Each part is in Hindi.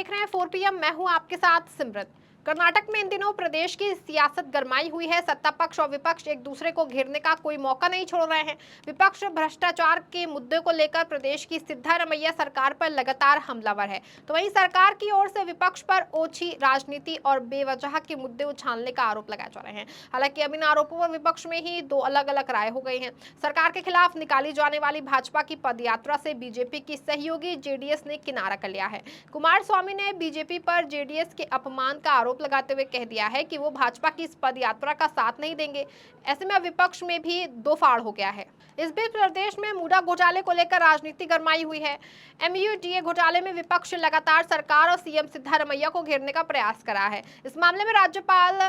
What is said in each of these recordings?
देख रहे हैं 4 PM। मैं हूं आपके साथ सिमरत। कर्नाटक में इन दिनों प्रदेश की सियासत गरमाई हुई है। सत्ता पक्ष और विपक्ष एक दूसरे को घेरने का कोई मौका नहीं छोड़ रहे हैं। विपक्ष भ्रष्टाचार के मुद्दे को लेकर प्रदेश की सिद्धारमैया सरकार पर लगातार हमलावर है, तो वहीं सरकार की ओर से विपक्ष पर ओछी राजनीति और बेवजह के मुद्दे उछालने का आरोप लगाए जा रहे हैं। हालांकि अब इन आरोपों पर विपक्ष में ही दो अलग अलग राय हो गई हैं। सरकार के खिलाफ निकाली जाने वाली भाजपा की पदयात्रा से बीजेपी की सहयोगी जेडीएस ने किनारा कर लिया है। कुमारस्वामी ने बीजेपी पर जेडीएस के अपमान का आरोप लगाते हुए कह दिया है कि वो भाजपा की इस पदयात्रा का साथ नहीं देंगे। ऐसे में विपक्ष में भी दो फाड़ हो गया है। इस बीच प्रदेश में मुडा घोटाले को लेकर राजनीति गरमाई हुई है। एमयूडीए घोटाले में विपक्ष लगातार सरकार और सीएम सिद्धारमैया को घेरने का प्रयास करा है। इस मामले में राज्यपाल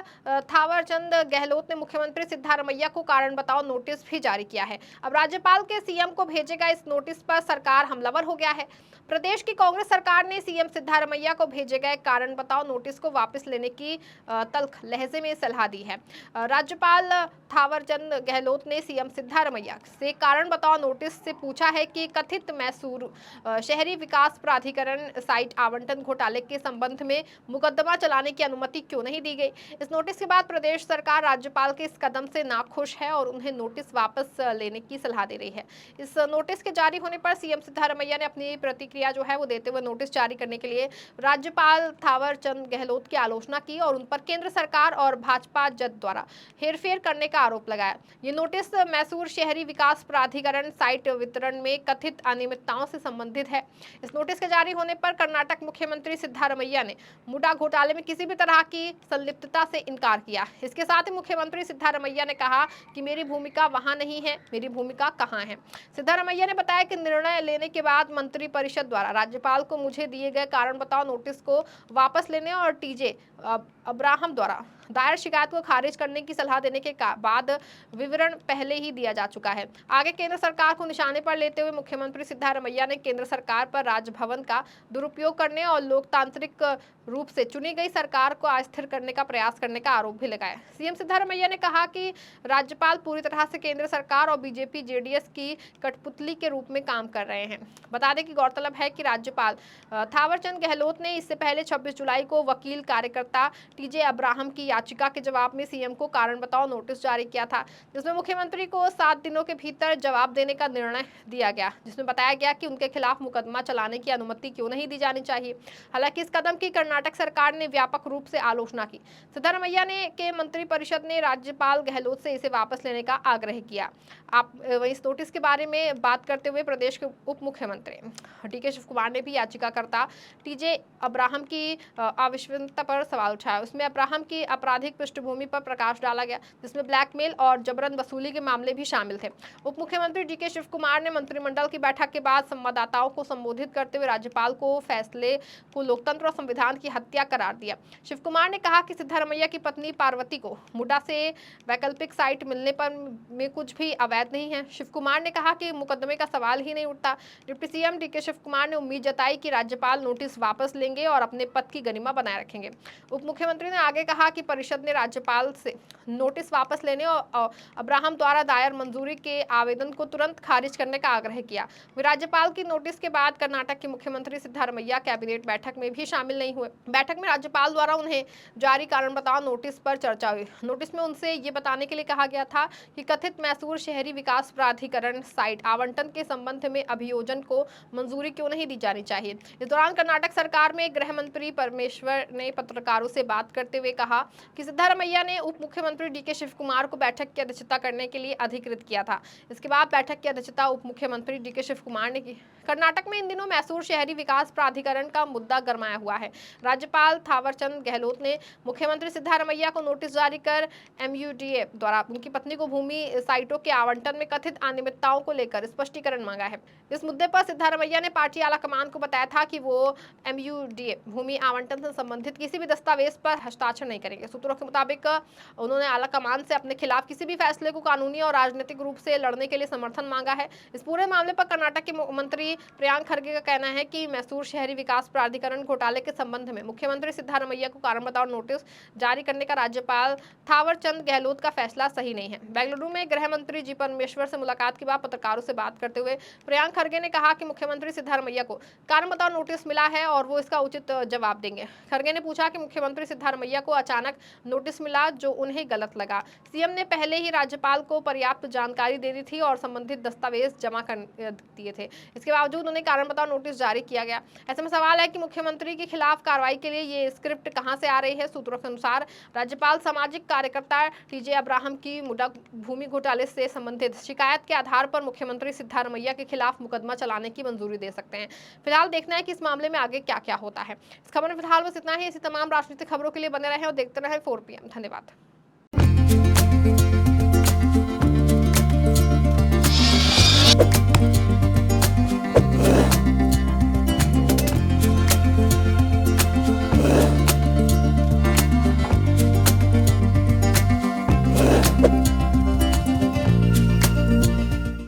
थावरचंद गहलोत ने मुख्यमंत्री सिद्धारमैया को कारण बताओ नोटिस भी जारी किया है। अब राज्यपाल के सीएम को भेजेगा इस नोटिस पर सरकार हमलावर हो गया है। प्रदेश की कांग्रेस सरकार ने सीएम सिद्धारमैया को भेजे गए कारण बताओ नोटिस को वापस लेने की तल्ख लहजे में सलाह दी है। राज्यपाल थावरचंद गहलोत ने सीएम सिद्धारमैया से कारण बताओ नोटिस से पूछा है कि कथित मैसूर शहरी विकास प्राधिकरण साइट आवंटन घोटाले के संबंध में मुकदमा चलाने की अनुमति क्यों नहीं दी गई। इस नोटिस के बाद प्रदेश सरकार राज्यपाल के इस कदम से नाखुश है और उन्हें नोटिस वापस लेने की सलाह दे रही है। इस नोटिस के जारी होने पर सीएम सिद्धारमैया ने अपनी प्रतिक्रिया जो है वो देते हुए नोटिस जारी करने के लिए राज्यपाल थावरचंद गहलोत की आलोचना की और उन पर केंद्र सरकार और भाजपा जद द्वारा हेरफेर करने का आरोप लगाया। ये नोटिस मैसूर शहरी विकास प्राधिकरण साइट वितरण में कथित अनियमितताओं से संबंधित है। इस नोटिस के जारी होने पर कर्नाटक मुख्यमंत्री सिद्धारमैया ने मुडा घोटाले में किसी भी तरह की संलिप्तता से इनकार किया। इसके साथ ही मुख्यमंत्री सिद्धारमैया ने कहा कि मेरी भूमिका वहां नहीं है, मेरी भूमिका कहां है। सिद्धारमैया ने बताया कि निर्णय लेने के बाद मंत्रिपरिषद द्वारा राज्यपाल को मुझे दिए गए कारण बताओ नोटिस को वापस लेने और टीजे अब्राहम द्वारा दायर शिकायत को खारिज करने की सलाह देने के बाद विवरण पहले ही दिया जा चुका है। आगे केंद्र सरकार को निशाने पर लेते हुए मुख्यमंत्री सिद्धारमैया ने केंद्र सरकार पर राजभवन का दुरुपयोग करने और लोकतांत्रिक रूप से चुनी गई सरकार को अस्थिर करने का प्रयास करने का आरोप भी लगाया। सीएम सिद्धारमैया ने कहा कि राज्यपाल पूरी तरह से केंद्र सरकार और बीजेपी जेडीएस की कठपुतली के रूप में काम कर रहे हैं। बता दें कि गौरतलब है कि राज्यपाल थावरचंद गहलोत ने इससे पहले 26 जुलाई को वकील कार्यकर्ता टीजे अब्राहम की याचिका के जवाब में सीएम को कारण बताओ नोटिस जारी किया था, जिसमें मुख्यमंत्री को 7 दिनों के भीतर जवाब देने का निर्णय दिया गया, जिसमें बताया गया कि उनके खिलाफ मुकदमा चलाने की अनुमति क्यों नहीं दी जानी चाहिए। हालांकि इस कदम की कर्नाटक सरकार ने व्यापक रूप से आलोचना की। सिद्धारमैया ने के मंत्रिपरिषद ने राज्यपाल गहलोत से इसे वापस लेने का आग्रह किया। आप इस नोटिस के बारे में बात करते हुए प्रदेश के उप मुख्यमंत्री डीके शिव कुमार ने भी याचिकाकर्ता टीजे अब्राहम की अविश्वसनीयता पर सवाल उठाया। उसमें अब्राहम की आपराधिक पृष्ठभूमि पर प्रकाश डाला गया, जिसमें ब्लैकमेल और जबरन वसूली के मामले भी शामिल थे। उप मुख्यमंत्री डीके शिव कुमार ने मंत्रिमंडल की बैठक के बाद संवाददाताओं को संबोधित करते हुए राज्यपाल को फैसले को लोकतंत्र और संविधान की हत्या करार दिया। शिव कुमार ने कहा कि सिद्धारमैया की पत्नी पार्वती को मुडा से वैकल्पिक साइट मिलने पर में कुछ भी अवैध नहीं है। शिव कुमार ने कहा कि मुकदमे का सवाल ही नहीं उठता। Deputy CM DK Shivakumar ने उम्मीद जताई कि राज्यपाल नोटिस वापस लेंगे और अपने पद की गरिमा बनाए रखेंगे। उप मुख्यमंत्री ने आगे कहा कि परिषद ने राज्यपाल से नोटिस वापस लेने और अब्राहम द्वारा दायर मंजूरी के आवेदन को तुरंत खारिज करने का आग्रह किया। वे राज्यपाल की नोटिस के बाद कर्नाटक के मुख्यमंत्री सिद्धारमैया कैबिनेट बैठक में भी शामिल नहीं हुए। बैठक में राज्यपाल द्वारा उन्हें जारी कारण बताओ नोटिस पर चर्चा हुई। नोटिस में उनसे ये बताने के लिए कहा गया था कि कथित मैसूर शहरी विकास प्राधिकरण साइट आवंटन के संबंध में अभियोजन को मंजूरी क्यों नहीं दी जानी चाहिए। इस दौरान कर्नाटक सरकार में गृह मंत्री परमेश्वर ने पत्रकारों से बात करते हुए कहा कि सिद्धारमैया ने उप मुख्यमंत्री डीके शिव कुमार को बैठक की अध्यक्षता करने के लिए अधिकृत किया था। इसके बाद बैठक की अध्यक्षता उप मुख्यमंत्री डीके शिव कुमार ने की। कर्नाटक में इन दिनों मैसूर शहरी विकास प्राधिकरण का मुद्दा गरमाया हुआ है। राज्यपाल थावरचंद गहलोत ने मुख्यमंत्री सिद्धारमैया को नोटिस जारी कर एमयूडीए द्वारा उनकी पत्नी को भूमि साइटों के आवंटन में कथित अनियमितताओं को लेकर स्पष्टीकरण मांगा है। इस मुद्दे पर सिद्धारमैया ने पार्टी आलाकमान को बताया था कि वो एमयूडीए भूमि आवंटन से संबंधित किसी भी दस्तावेज पर हस्ताक्षर नहीं करेंगे। सूत्रों के मुताबिक उन्होंने आलाकमान से अपने खिलाफ किसी भी फैसले को कानूनी और राजनीतिक रूप से लड़ने के लिए समर्थन मांगा है। इस पूरे मामले पर कर्नाटक के मंत्री प्रियांक खरगे का कहना है कि मैसूर शहरी विकास प्राधिकरण घोटाले के संबंध में मुख्यमंत्री सिद्धारमैया को कारण बताओ नोटिस जारी करने का राज्यपाल थावरचंद गहलोत का फैसला सही नहीं है। बेंगलुरु में गृह मंत्री जी परमेश्वर से मुलाकात के बाद पत्रकारों से बात करते हुए प्रियांक खरगे ने कहा कि मुख्यमंत्री सिद्धारमैया को कारण बताओ नोटिस मिला है और वो इसका उचित जवाब देंगे। खरगे ने पूछा कि मुख्यमंत्री सिद्धारमैया को अचानक नोटिस मिला जो उन्हें गलत लगा। सीएम ने पहले ही राज्यपाल को पर्याप्त जानकारी दे दी थी और संबंधित दस्तावेज जमा कर दिए थे। इसके बावजूद उन्हें कारण बताओ नोटिस जारी किया गया। ऐसे में सवाल है कि मुख्यमंत्री के खिलाफ कार्रवाई के लिए ये स्क्रिप्ट कहां से आ रही है। सूत्रों के अनुसार राज्यपाल सामाजिक कार्यकर्ता टीजे अब्राहम की मुडा भूमि घोटाले से संबंधित शिकायत के आधार पर मुख्यमंत्री सिद्धारमैया के खिलाफ मुकदमा चलाने की मंजूरी दे सकते हैं। फिलहाल देखना है कि इस मामले में आगे क्या क्या होता है। इस खबर में फिलहाल बस इतना ही। ऐसी तमाम राजनीतिक खबरों के लिए बने रहें और देखते रहें 4 PM। धन्यवाद।